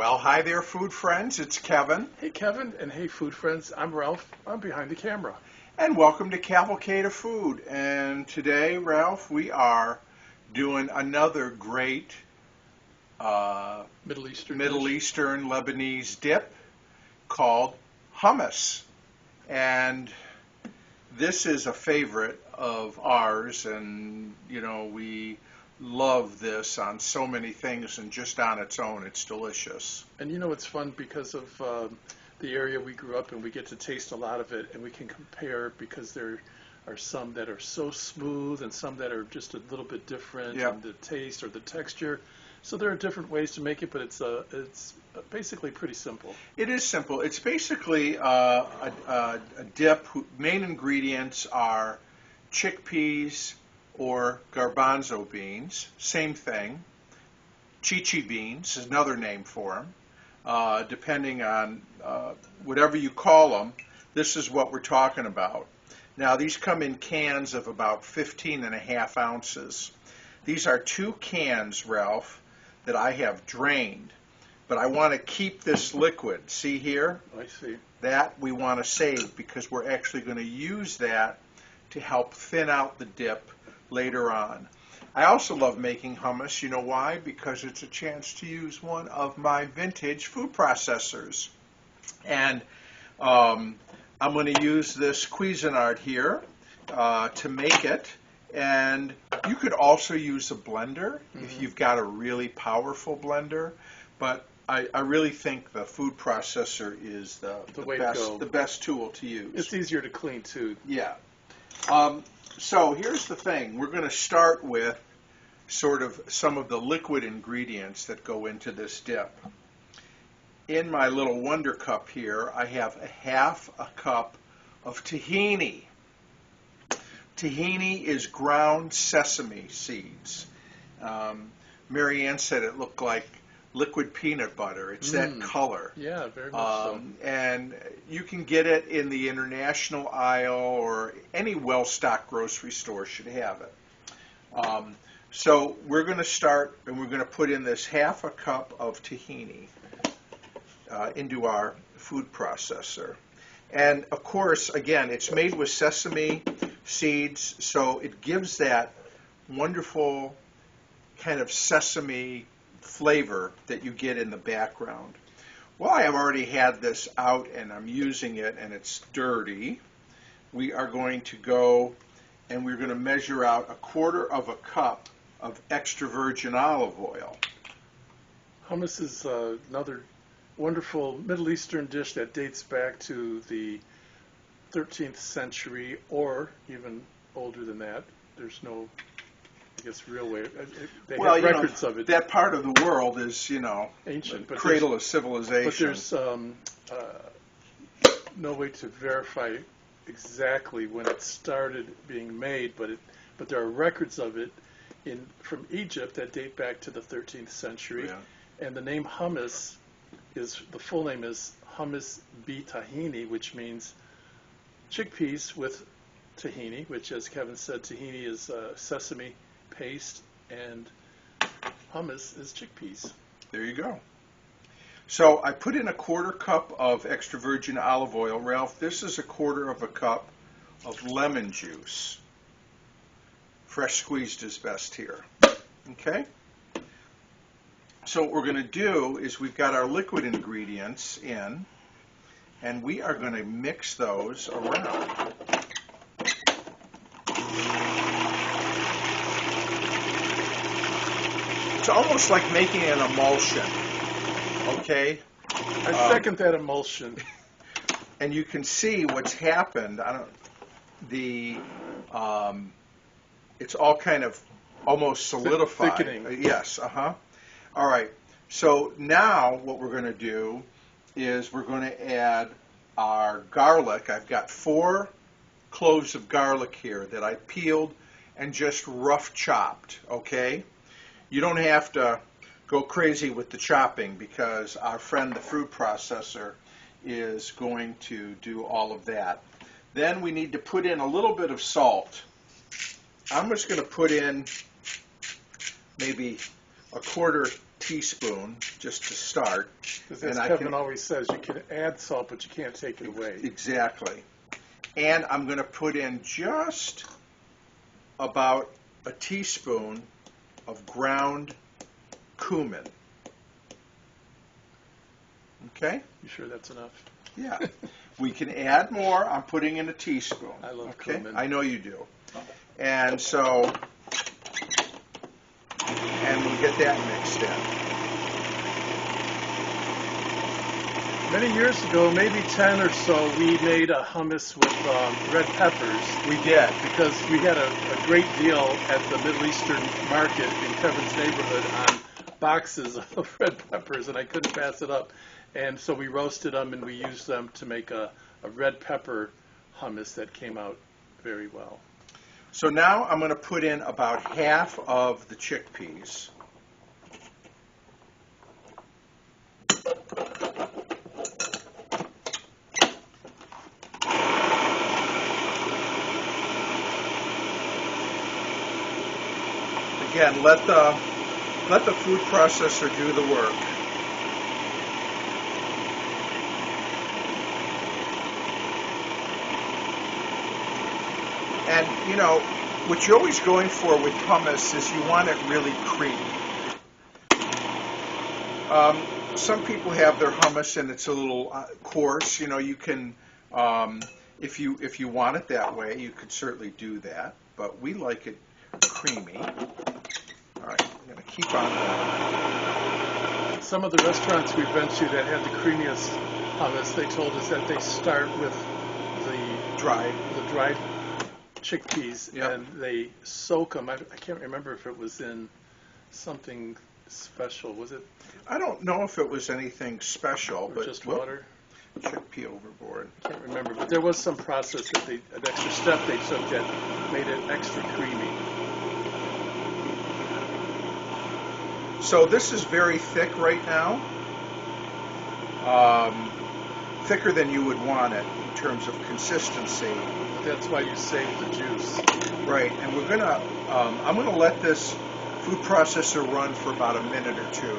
Well, hi there, food friends. It's Kevin, Hey Kevin, and hey food friends, I'm Ralph. I'm behind the camera. and welcome to Cavalcade of Food. And today, Ralph, we are doing another great Middle Eastern Middle dish. Eastern Lebanese dip called hummus. And this is a favorite of ours, and we love this on so many things, and just on its own, it's delicious. And it's fun because of the area we grew up in. We get to taste a lot of it, and we can compare because there are some that are so smooth and some that are just a little bit different Yep. in the taste or the texture. So there are different ways to make it, but it's basically pretty simple. It is simple. It's basically a dip. Main ingredients are chickpeas or garbanzo beans. Same thing. Chichi beans is another name for them. Depending on whatever you call them, this is what we're talking about. Now, these come in cans of about 15 and a half ounces. These are 2 cans, Ralph, that I have drained. But I want to keep this liquid. See here? I see. That we want to save because we're actually going to use that to help thin out the dip later on. I also love making hummus. You know why? Because it's a chance to use one of my vintage food processors. And I'm going to use this Cuisinart here to make it. And you could also use a blender if you've got a really powerful blender. But I really think the food processor is the best tool to use. It's easier to clean too. Yeah. So here's the thing. We're going to start with sort of some of the liquid ingredients that go into this dip. In my little Wonder Cup here, I have a half a cup of tahini. Tahini is ground sesame seeds. Mary Ann said it looked like liquid peanut butter. It's that color. Yeah, very much so. And you can get it in the international aisle, or any well-stocked grocery store should have it. So we're going to start, and we're going to put in this half a cup of tahini into our food processor. And of course, again, it's made with sesame seeds, so it gives that wonderful kind of sesame flavor that you get in the background. Well, I have already had this out and I'm using it and it's dirty. We are going to go and we're going to measure out 1/4 of a cup of extra virgin olive oil. Hummus is another wonderful Middle Eastern dish that dates back to the 13th century or even older than that. There's no, I guess, real way. They have records of it. That part of the world is, Ancient, the but cradle of civilization. But there's no way to verify exactly when it started being made, but there are records of it from Egypt that date back to the 13th century. Yeah. And the name hummus the full name is hummus bi tahini, which means chickpeas with tahini, which, as Kevin said, tahini is sesame paste, and hummus is chickpeas. There you go. So I put in 1/4 cup of extra virgin olive oil. Ralph, this is 1/4 of a cup of lemon juice. Fresh squeezed is best here. Okay? So what we're going to do is we've got our liquid ingredients in, and we are going to mix those around. It's almost like making an emulsion, okay? I second that emulsion. And you can see what's happened. It's all kind of almost solidified. Thickening. Yes, All right, so now what we're going to do is we're going to add our garlic. I've got 4 cloves of garlic here that I peeled and just rough chopped, okay? You don't have to go crazy with the chopping because our friend the food processor is going to do all of that. Then we need to put in a little bit of salt. I'm just going to put in maybe 1/4 teaspoon just to start. Because as And Kevin always says, you can add salt, but you can't take it away. Exactly. And I'm going to put in just about a teaspoon of ground cumin. Okay? You sure that's enough? Yeah. We can add more. I'm putting in a teaspoon. I love okay? cumin. I know you do. And so, and we'll get that mixed in. Many years ago, maybe 10 or so, we made a hummus with red peppers. We did. Because we had a great deal at the Middle Eastern market in Kevin's neighborhood on boxes of red peppers, and I couldn't pass it up. And so we roasted them, and we used them to make a red pepper hummus that came out very well. So now I'm going to put in about half of the chickpeas. Again, let the food processor do the work. And, you know, what you're always going for with hummus is you want it really creamy. Some people have their hummus and it's a little coarse. You know, you can, if you want it that way, you could certainly do that. But we like it creamy. All right, I'm going to keep on going. Some of the restaurants we've been to that had the creamiest hummus, they told us that they start with the dried chickpeas, Yep. and they soak them. I can't remember if it was in something special. Was it? I don't know if it was anything special, Or but just water? Chickpea overboard. I can't remember, but there was some process that an extra step they took that made it extra creamy. So this is very thick right now, thicker than you would want it in terms of consistency. That's why you save the juice. Right, and we're gonna, I'm gonna let this food processor run for about a minute or two,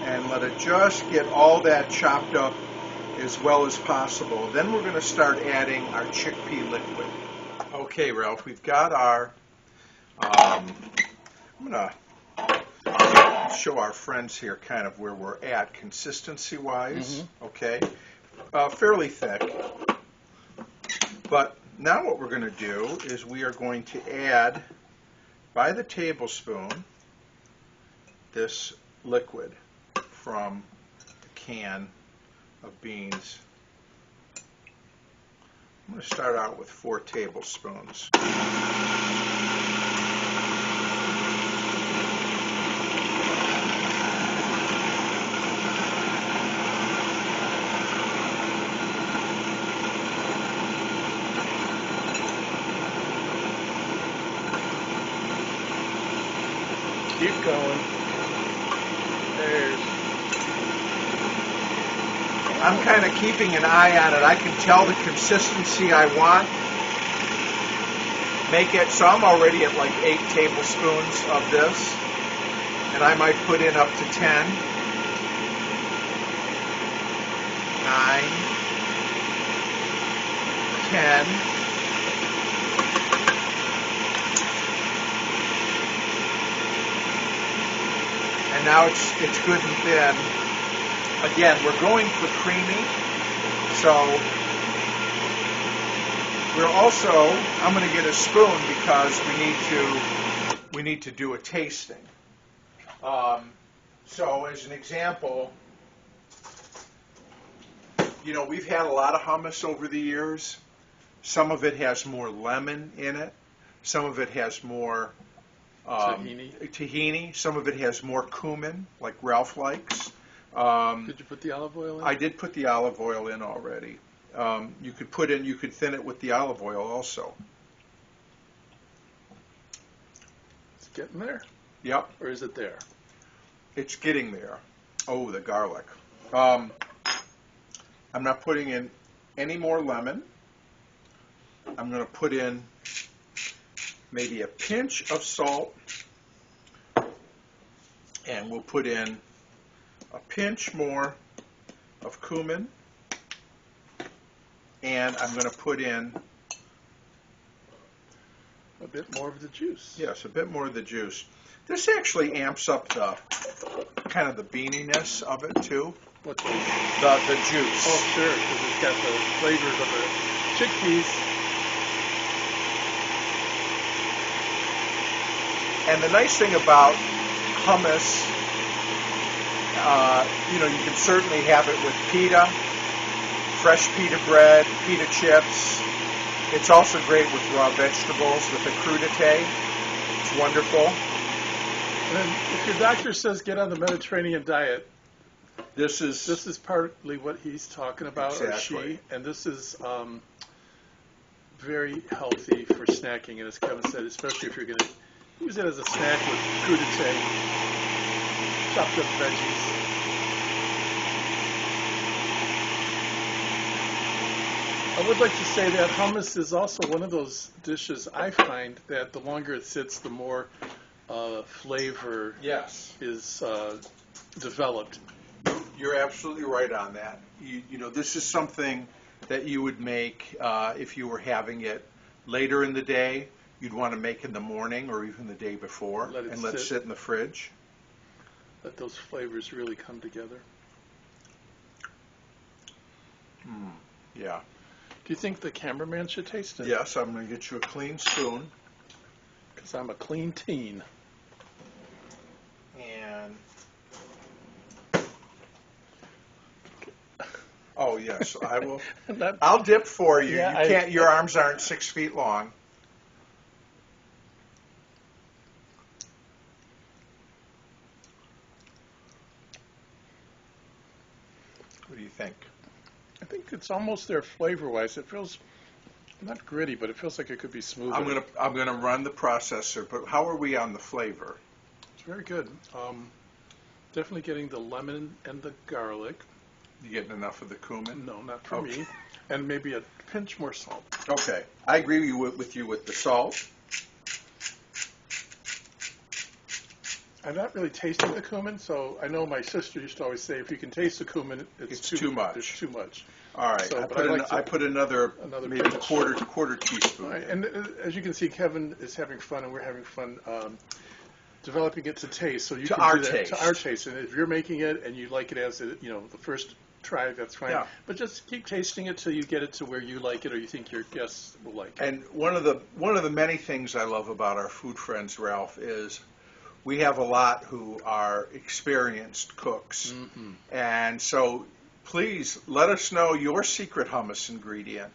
and let it just get all that chopped up as well as possible. Then we're gonna start adding our chickpea liquid. Okay, Ralph, we've got our, I'm gonna show our friends here kind of where we're at consistency-wise. Okay, fairly thick. But now what we're going to do is we are going to add, by the tablespoon, this liquid from the can of beans. I'm going to start out with 4 tablespoons. Keep going. I'm kind of keeping an eye on it. I can tell the consistency I want. Make it, so I'm already at like 8 tablespoons of this. And I might put in up to 10. 9. 10. And now it's good and thin. Again, we're going for creamy, so we're also, I'm going to get a spoon because we need to do a tasting. So as an example, you know, we've had a lot of hummus over the years. Some of it has more lemon in it. Some of it has more tahini. Some of it has more cumin, like Ralph likes. Did you put the olive oil in? I did put the olive oil in already. You could thin it with the olive oil also. It's getting there? Yep. Or is it there? It's getting there. Oh, the garlic. I'm not putting in any more lemon. I'm going to put in maybe a pinch of salt, and we'll put in a pinch more of cumin, and I'm going to put in a bit more of the juice. Yes, a bit more of the juice. This actually amps up the kind of the beaniness of it too. What's the juice? Oh, sure, because it's got the flavors of the chickpeas. And the nice thing about hummus, you can certainly have it with pita, fresh pita bread, pita chips. It's also great with raw vegetables, with the crudité. It's wonderful. And then if your doctor says get on the Mediterranean diet, this is partly what he's talking about, exactly. Or she, and this is very healthy for snacking. And as Kevin said, especially if you're going to use it as a snack with crudité, chopped up veggies. I would like to say that hummus is also one of those dishes I find that the longer it sits, the more flavor is developed. You're absolutely right on that. This is something that you would make if you were having it later in the day. You'd want to make in the morning or even the day before, let it sit in the fridge. Let those flavors really come together. Yeah. Do you think the cameraman should taste it? Yes, I'm going to get you a clean spoon. Because I'm a clean teen. And oh yes, I will. I'll dip for you. Yeah, you can't. Your arms aren't 6 feet long. What do you think? I think it's almost there flavor-wise. It feels not gritty, but it feels like it could be smoother. I'm gonna run the processor. But how are we on the flavor? It's very good. Definitely getting the lemon and the garlic. You getting enough of the cumin? No, not for me. And maybe a pinch more salt. Okay, I agree with you with the salt. I'm not really tasting the cumin, so I know my sister used to always say, if you can taste the cumin, it's too much. It's too much. All right, so, I put another maybe a quarter teaspoon. Right. And as you can see, Kevin is having fun, and we're having fun developing it to taste. So you to can our do that taste. To our taste. And if you're making it and you like it as the first try, that's fine. Yeah. But just keep tasting it till you get it to where you like it or you think your guests will like it. And one of the many things I love about our food friends, Ralph, is we have a lot who are experienced cooks. Mm-hmm. And so please let us know your secret hummus ingredient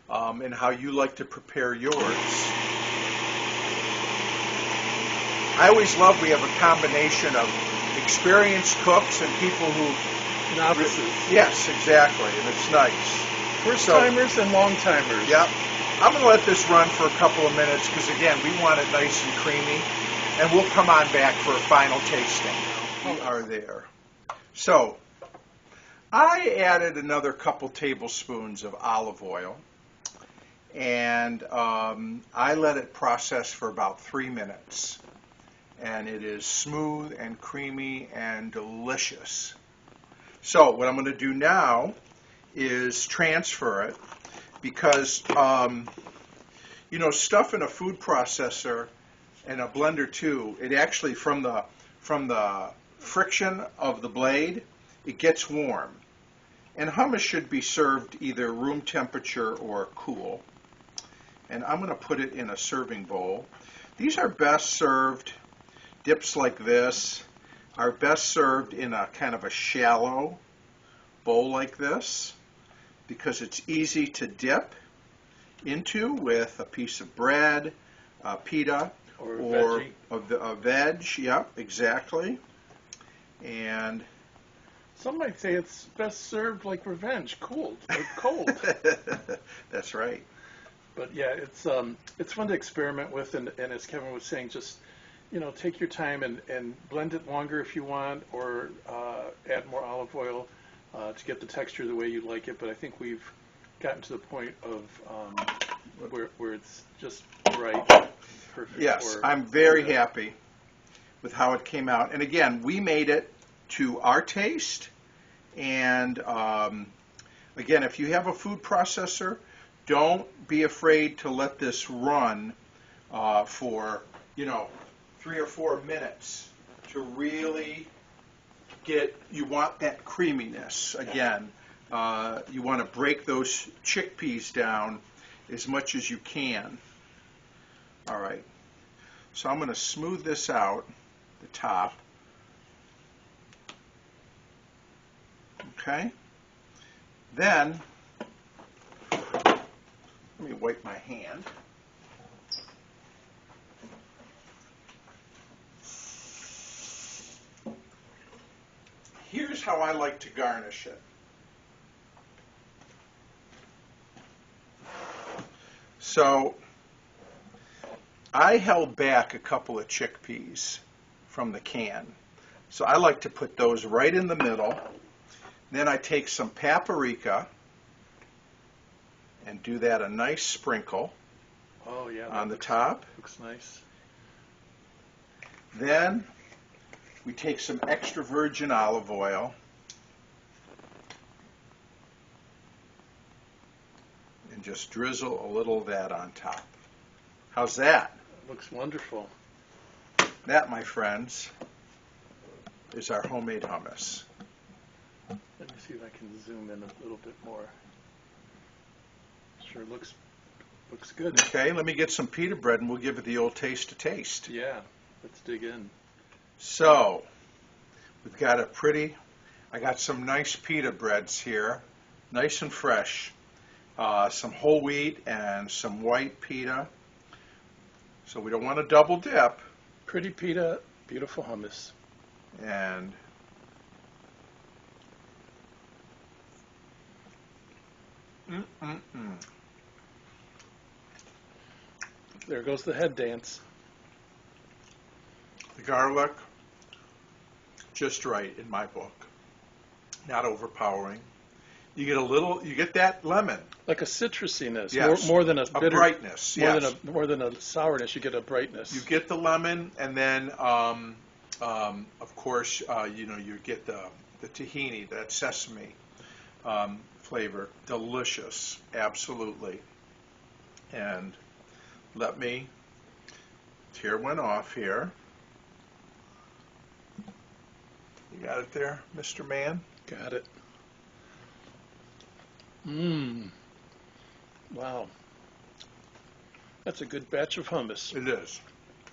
and how you like to prepare yours. I always love we have a combination of experienced cooks and people who novices. Yes, exactly, and it's nice. First timers and long timers. Yep. I'm going to let this run for a couple of minutes because again we want it nice and creamy, and we'll come on back for a final tasting. We are there. So I added another couple tablespoons of olive oil, and I let it process for about 3 minutes. And it is smooth and creamy and delicious. So what I'm going to do now is transfer it because, stuff in a food processor and a blender too, it actually, from the friction of the blade, it gets warm. And hummus should be served either room temperature or cool. And I'm going to put it in a serving bowl. These are best served. Dips like this are best served in a kind of a shallow bowl like this because it's easy to dip into with a piece of bread, pita, or a veg. Yep, exactly. And some might say it's best served like revenge, cold. Cold. That's right. But yeah, it's fun to experiment with, and as Kevin was saying, just take your time and blend it longer if you want, or add more olive oil to get the texture the way you like it. But I think we've gotten to the point of where it's just right, perfect. Yes, I'm very happy with how it came out. And again, we made it to our taste. And again, if you have a food processor, don't be afraid to let this run for 3 or 4 minutes to really you want that creaminess. Again, you want to break those chickpeas down as much as you can. All right, so I'm going to smooth this out, the top. Okay, then let me wipe my hand. Here's how I like to garnish it. So I held back a couple of chickpeas from the can. So I like to put those right in the middle. Then I take some paprika and do that a nice sprinkle on the top. Looks nice. Then we take some extra virgin olive oil and just drizzle a little of that on top. How's that? Looks wonderful. That, my friends, is our homemade hummus. Let me see if I can zoom in a little bit more. Sure looks good. Okay, let me get some pita bread and we'll give it the old taste of taste. Yeah, let's dig in. So, we've got I got some nice pita breads here, nice and fresh. Some whole wheat and some white pita. So we don't want to double dip. Pretty pita, beautiful hummus. And There goes the head dance. the garlic, just right in my book. Not overpowering. You get that lemon. Like a citrusiness, Yes. more than a bitter, brightness. Yes. more than a sourness. You get a brightness. You get the lemon, and then of course you get the tahini, that sesame flavor. Delicious, absolutely. And let me tear one off here. You got it there, Mr. Man? Got it. Wow. That's a good batch of hummus. It is.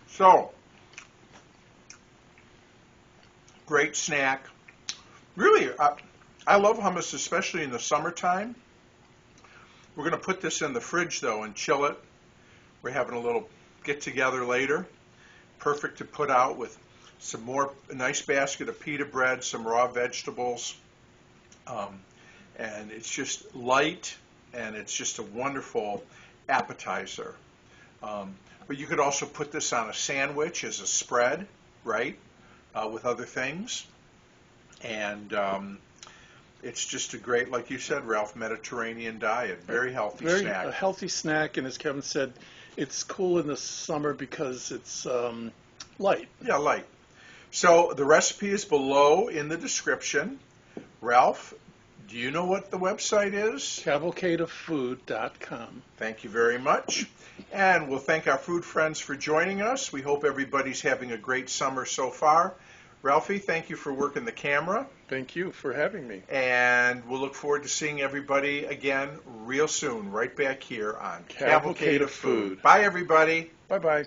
So, great snack. Really, I love hummus, especially in the summertime. We're going to put this in the fridge, though, and chill it. We're having a little get-together later. Perfect to put out with a nice basket of pita bread, some raw vegetables. And it's just light, and it's just a wonderful appetizer. But you could also put this on a sandwich as a spread, right, with other things. And it's just a great, like you said, Ralph, Mediterranean diet. Very healthy snack. A healthy snack, and as Kevin said, it's cool in the summer because it's light. Yeah, light. So the recipe is below in the description. Ralph, do you know what the website is? Cavalcadeoffood.com. Thank you very much. And we'll thank our food friends for joining us. We hope everybody's having a great summer so far. Ralphie, thank you for working the camera. Thank you for having me. And we'll look forward to seeing everybody again real soon, right back here on Cavalcade of Food. Bye, everybody. Bye-bye.